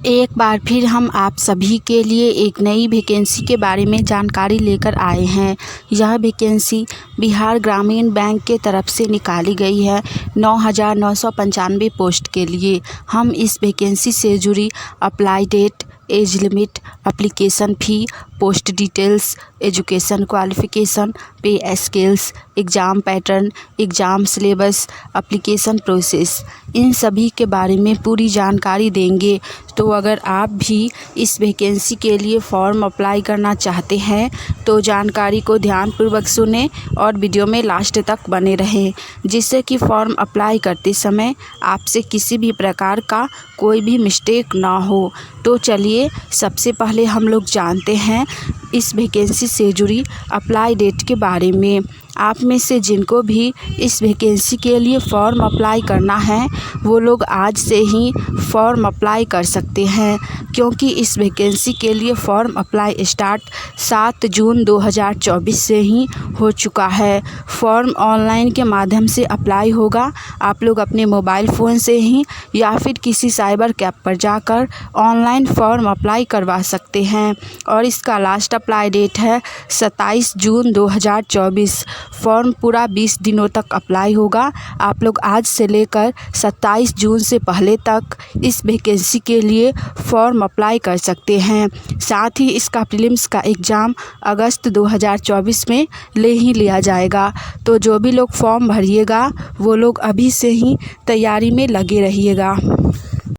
एक बार फिर हम आप सभी के लिए एक नई वैकेंसी के बारे में जानकारी लेकर आए हैं। यह वैकेंसी बिहार ग्रामीण बैंक के तरफ से निकाली गई है 9,995 पोस्ट के लिए। हम इस वैकेंसी से जुड़ी apply date, age limit, application fee, post details, education qualification, pay scales, exam pattern, exam syllabus, application process, इन सभी के बारे में पूरी जानकारी देंगे। तो अगर आप भी इस वैकेंसी के लिए फॉर्म अप्लाई करना चाहते हैं तो जानकारी को ध्यानपूर्वक सुनें और वीडियो में लास्ट तक बने रहें, जिससे कि फॉर्म अप्लाई करते समय आपसे किसी भी प्रकार का कोई भी मिस्टेक ना हो। तो चलिए सबसे पहले हम लोग जानते हैं इस वैकेंसी से जुड़ी अप्लाई डेट के बारे में। आप में से जिनको भी इस वैकेंसी के लिए फ़ॉर्म अप्लाई करना है वो लोग आज से ही फ़ॉर्म अप्लाई कर सकते हैं, क्योंकि इस वैकेंसी के लिए फ़ॉर्म अप्लाई स्टार्ट 7 जून 2024 से ही हो चुका है। फ़ॉर्म ऑनलाइन के माध्यम से अप्लाई होगा। आप लोग अपने मोबाइल फ़ोन से ही या फिर किसी साइबर कैफ़े पर जाकर ऑनलाइन फ़ॉर्म अप्लाई करवा सकते हैं और इसका लास्ट अप्लाई डेट है 27 जून 2024। फॉर्म पूरा 20 दिनों तक अप्लाई होगा। आप लोग आज से लेकर 27 जून से पहले तक इस वैकेंसी के लिए फ़ॉर्म अप्लाई कर सकते हैं। साथ ही इसका प्रीलिम्स का एग्ज़ाम अगस्त 2024 में ले ही लिया जाएगा। तो जो भी लोग फॉर्म भरिएगा वो लोग अभी से ही तैयारी में लगे रहिएगा,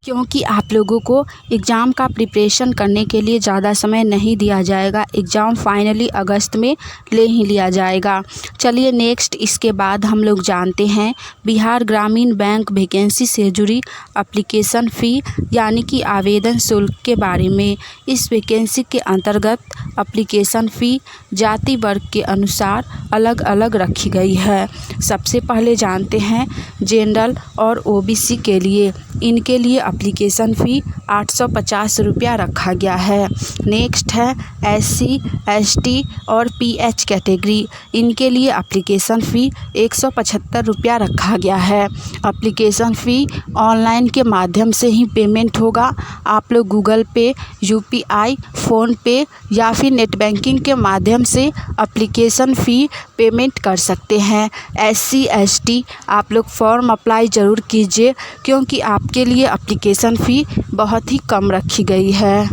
क्योंकि आप लोगों को एग्ज़ाम का प्रिपरेशन करने के लिए ज़्यादा समय नहीं दिया जाएगा। एग्ज़ाम फाइनली अगस्त में ले ही लिया जाएगा। चलिए नेक्स्ट इसके बाद हम लोग जानते हैं बिहार ग्रामीण बैंक वैकेंसी से जुड़ी एप्लीकेशन फ़ी यानी कि आवेदन शुल्क के बारे में। इस वैकेंसी के अंतर्गत एप्लीकेशन फ़ी जाति वर्ग के अनुसार अलग अलग रखी गई है। सबसे पहले जानते हैं जनरल और ओबीसी के लिए। इनके लिए एप्लीकेशन फ़ी 850 रुपया रखा गया है। नेक्स्ट है SC, ST और PH कैटेगरी। इनके लिए एप्लीकेशन फ़ी 175 रुपया रखा गया है। एप्लीकेशन फ़ी ऑनलाइन के माध्यम से ही पेमेंट होगा। आप लोग गूगल पे, UPI, फ़ोनपे या फिर नेट बैंकिंग के माध्यम से एप्लीकेशन फ़ी पेमेंट कर सकते हैं। SC, ST आप लोग फॉर्म अप्लाई ज़रूर कीजिए, क्योंकि आपके लिए एप्लीकेशन फ़ी बहुत ही कम रखी गई है।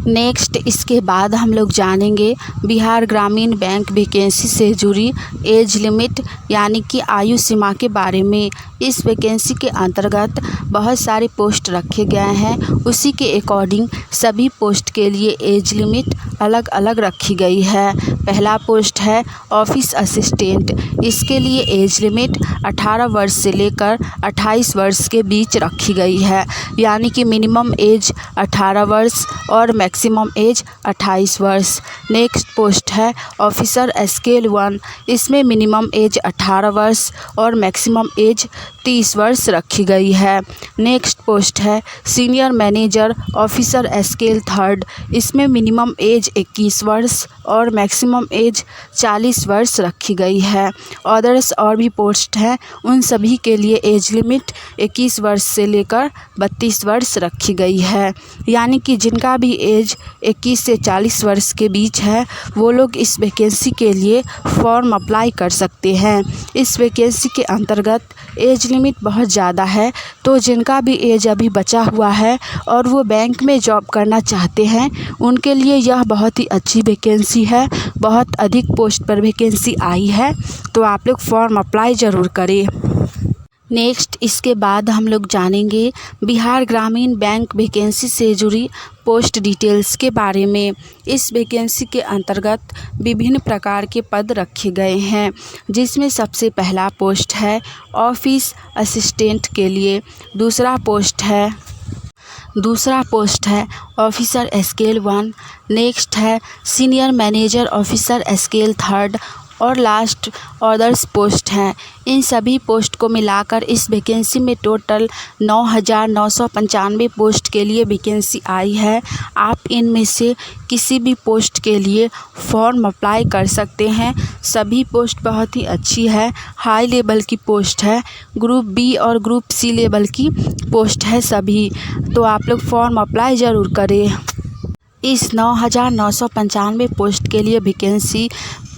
नेक्स्ट इसके बाद हम लोग जानेंगे बिहार ग्रामीण बैंक वैकेंसी से जुड़ी एज लिमिट यानी कि आयु सीमा के बारे में। इस वैकेंसी के अंतर्गत बहुत सारे पोस्ट रखे गए हैं, उसी के अकॉर्डिंग सभी पोस्ट के लिए एज लिमिट अलग अलग रखी गई है। पहला पोस्ट है ऑफिस असिस्टेंट। इसके लिए एज लिमिट 18 वर्ष से लेकर 28 वर्ष के बीच रखी गई है, यानी कि मिनिमम एज 18 वर्ष और मैक्सिमम एज 28 वर्ष। नेक्स्ट पोस्ट है ऑफिसर स्केल 1। इसमें मिनिमम एज 18 वर्ष और मैक्सिमम एज 30 वर्ष रखी गई है। नेक्स्ट पोस्ट है सीनियर मैनेजर ऑफिसर स्केल 3। इसमें मिनिमम एज 21 वर्ष और मैक्सिमम एज 40 वर्ष रखी गई है। अदर्स और भी पोस्ट हैं, उन सभी के लिए एज लिमिट 21 वर्ष से लेकर 32 वर्ष रखी गई है, यानी कि जिनका भी एज 21 से 40 वर्ष के बीच है वो लोग इस वैकेंसी के लिए फॉर्म अप्लाई कर सकते हैं। इस वैकेंसी के अंतर्गत एज लिमिट बहुत ज़्यादा है, तो जिनका भी एज अभी बचा हुआ है और वो बैंक में जॉब करना चाहते हैं उनके लिए यह बहुत ही अच्छी वैकेंसी है। बहुत अधिक पोस्ट पर वैकेंसी आई है, तो आप लोग फॉर्म अप्लाई ज़रूर करें। नेक्स्ट इसके बाद हम लोग जानेंगे बिहार ग्रामीण बैंक वैकेंसी से जुड़ी पोस्ट डिटेल्स के बारे में। इस वैकेंसी के अंतर्गत विभिन्न प्रकार के पद रखे गए हैं, जिसमें सबसे पहला पोस्ट है ऑफिस असिस्टेंट के लिए। दूसरा पोस्ट है ऑफिसर स्केल 1। नेक्स्ट है सीनियर मैनेजर ऑफिसर स्केल 3 और लास्ट अदर्स पोस्ट हैं। इन सभी पोस्ट को मिलाकर इस वैकेंसी में टोटल 9,995 पोस्ट के लिए वैकेंसी आई है। आप इनमें से किसी भी पोस्ट के लिए फॉर्म अप्लाई कर सकते हैं। सभी पोस्ट बहुत ही अच्छी है, हाई लेवल की पोस्ट है, ग्रुप बी और ग्रुप सी लेवल की पोस्ट है सभी। तो आप लोग फॉर्म अप्लाई ज़रूर करें। इस 9,995 पोस्ट के लिए वैकेंसी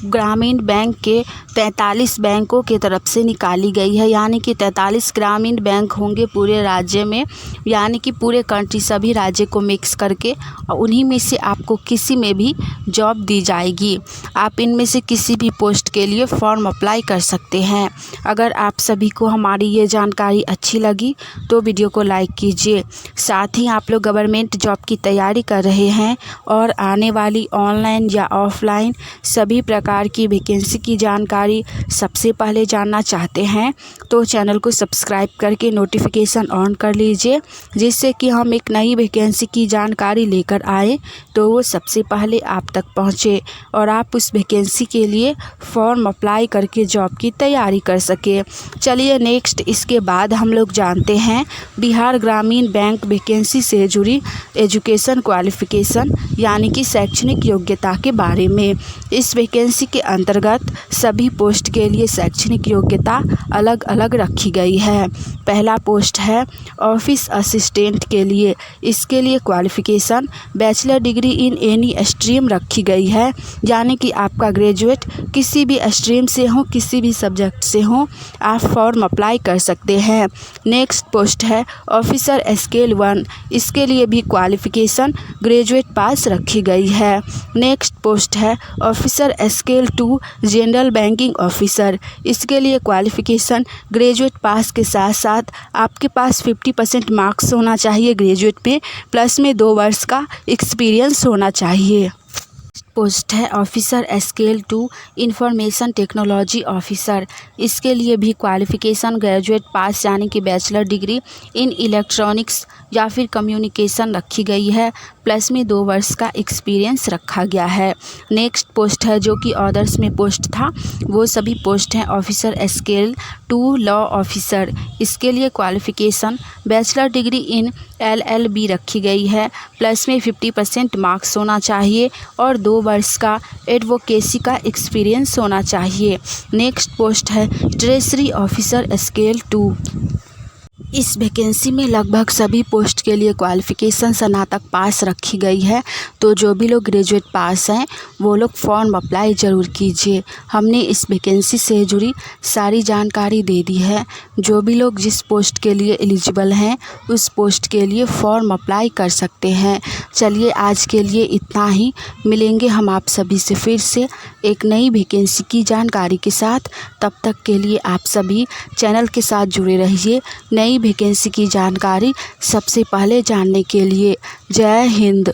ग्रामीण बैंक के 43 बैंकों के तरफ से निकाली गई है। यानी कि 43 ग्रामीण बैंक होंगे पूरे राज्य में, यानी कि पूरे कंट्री सभी राज्य को मिक्स करके, और उन्हीं में से आपको किसी में भी जॉब दी जाएगी। आप इनमें से किसी भी पोस्ट के लिए फॉर्म अप्लाई कर सकते हैं। अगर आप सभी को हमारी ये जानकारी अच्छी लगी तो वीडियो को लाइक कीजिए। साथ ही आप लोग गवर्नमेंट जॉब की तैयारी कर रहे हैं और आने वाली ऑनलाइन या ऑफलाइन सभी प्रकार की वैकेंसी की जानकारी सबसे पहले जानना चाहते हैं तो चैनल को सब्सक्राइब करके नोटिफिकेशन ऑन कर लीजिए, जिससे कि हम एक नई वैकेंसी की जानकारी लेकर आए तो वो सबसे पहले आप तक पहुंचे और आप उस वैकेंसी के लिए फॉर्म अप्लाई करके जॉब की तैयारी कर सके। चलिए नेक्स्ट इसके बाद हम लोग जानते हैं बिहार ग्रामीण बैंक वैकेंसी से जुड़ी एजुकेशन क्वालिफिकेशन यानी कि शैक्षणिक योग्यता के बारे में। इस वैकेंसी के अंतर्गत सभी पोस्ट के लिए शैक्षणिक योग्यता अलग अलग रखी गई है। पहला पोस्ट है ऑफिस असिस्टेंट के लिए। इसके लिए qualification bachelor degree in any stream रखी गई है, यानी कि आपका ग्रेजुएट किसी भी स्ट्रीम से हो, किसी भी सब्जेक्ट से हो, आप फॉर्म अप्लाई कर सकते हैं। नेक्स्ट पोस्ट है ऑफिसर स्केल 1। इसके लिए भी क्वालिफिकेशन ग्रेजुएट पास रखी गई है। नेक्स्ट पोस्ट है officer scale 2 general banking officer. इसके लिए क्वालिफिकेशन ग्रेजुएट पास के साथ साथ आपके पास 50% मार्क्स होना चाहिए ग्रेजुएट में, प्लस में 2 वर्ष का एक्सपीरियंस होना चाहिए। पोस्ट है officer scale 2 information technology officer. इसके लिए भी क्वालिफिकेशन ग्रेजुएट पास यानी कि बैचलर डिग्री इन इलेक्ट्रॉनिक्स या फिर कम्युनिकेशन रखी गई है, प्लस में 2 वर्ष का एक्सपीरियंस रखा गया है। नेक्स्ट पोस्ट है जो कि अदर्स में पोस्ट था, वो सभी पोस्ट हैं ऑफिसर स्केल 2 लॉ ऑफिसर। इसके लिए qualification bachelor degree in LLB रखी गई है, प्लस में 50% मार्क्स होना चाहिए और 2 वर्ष का एडवोकेसी का एक्सपीरियंस होना चाहिए। नेक्स्ट पोस्ट है ट्रेजरी ऑफिसर स्केल 2। इस वैकेंसी में लगभग सभी पोस्ट के लिए क्वालिफिकेशन स्नातक पास रखी गई है, तो जो भी लोग ग्रेजुएट पास हैं वो लोग फॉर्म अप्लाई ज़रूर कीजिए। हमने इस वैकेंसी से जुड़ी सारी जानकारी दे दी है। जो भी लोग जिस पोस्ट के लिए एलिजिबल हैं उस पोस्ट के लिए फॉर्म अप्लाई कर सकते हैं। चलिए आज के लिए इतना ही, मिलेंगे हम आप सभी से फिर से एक नई वैकेंसी की जानकारी के साथ। तब तक के लिए आप सभी चैनल के साथ जुड़े रहिए नई वैकेंसी की जानकारी सबसे पहले जानने के लिए। जय हिंद।